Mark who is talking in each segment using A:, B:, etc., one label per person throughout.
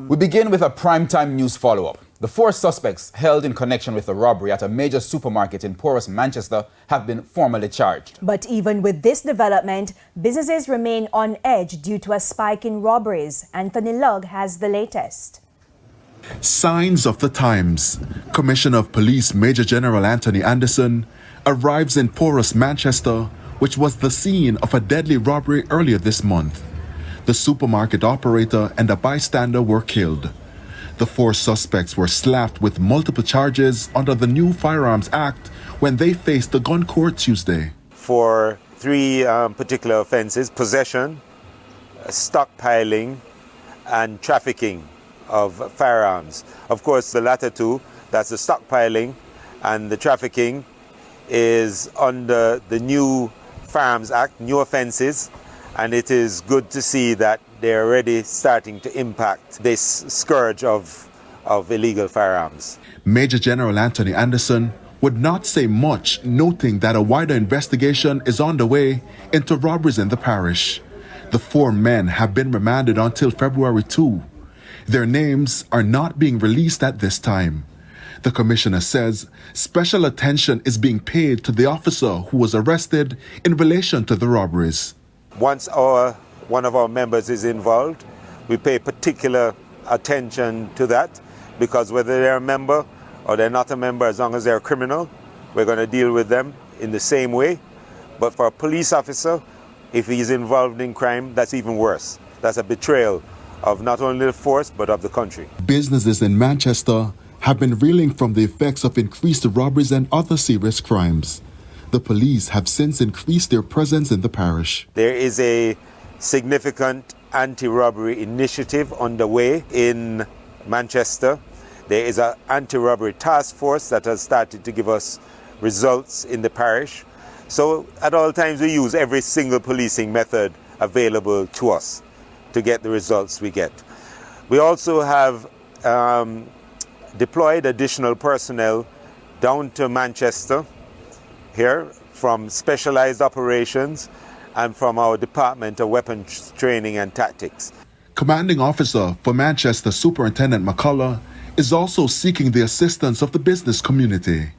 A: We begin with a primetime news follow-up. The 4 suspects held in connection with the robbery at a major supermarket in Porus, Manchester, have been formally charged.
B: But even with this development, businesses remain on edge due to a spike in robberies. Anthony Lugg has the latest.
C: Signs of the times. Commissioner of Police Major General Anthony Anderson arrives in Porus, Manchester, which was the scene of a deadly robbery earlier this month. The supermarket operator and a bystander were killed. The 4 suspects were slapped with multiple charges under the new Firearms Act when they faced the gun court Tuesday.
D: For 3 particular offenses: possession, stockpiling, and trafficking of firearms. Of course, the latter 2, that's the stockpiling and the trafficking, is under the new Firearms Act, new offenses. And it is good to see that they're already starting to impact this scourge of illegal firearms.
C: Major General Anthony Anderson would not say much, noting that a wider investigation is underway into robberies in the parish. The 4 men have been remanded until February 2. Their names are not being released at this time. The commissioner says special attention is being paid to the officer who was arrested in relation to the robberies.
D: Once one of our members is involved, we pay particular attention to that, because whether they're a member or they're not a member, as long as they're a criminal, we're going to deal with them in the same way. But for a police officer, if he's involved in crime, that's even worse. That's a betrayal of not only the force, but of the country.
C: Businesses in Manchester have been reeling from the effects of increased robberies and other serious crimes. The police have since increased their presence in the parish.
D: There is a significant anti-robbery initiative underway in Manchester. There is an anti-robbery task force that has started to give us results in the parish. So at all times we use every single policing method available to us to get the results we get. We also have deployed additional personnel down to Manchester here from specialized operations and from our Department of Weapons Training and Tactics.
C: Commanding officer for Manchester Superintendent McCullough is also seeking the assistance of the business community.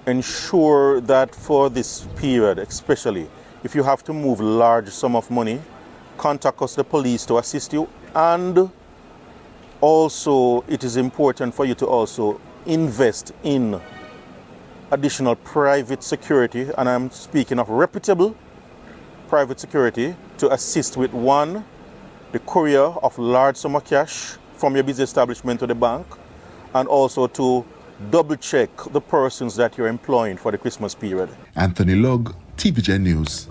E: Ensure that for this period, especially if you have to move large sum of money, contact us, the police, to assist you. And also it is important for you to also invest in additional private security, and I'm speaking of reputable private security, to assist with, 1, the courier of large sum of cash from your business establishment to the bank, and also to double check the persons that you're employing for the Christmas period.
C: Anthony Lugg, TVJ News.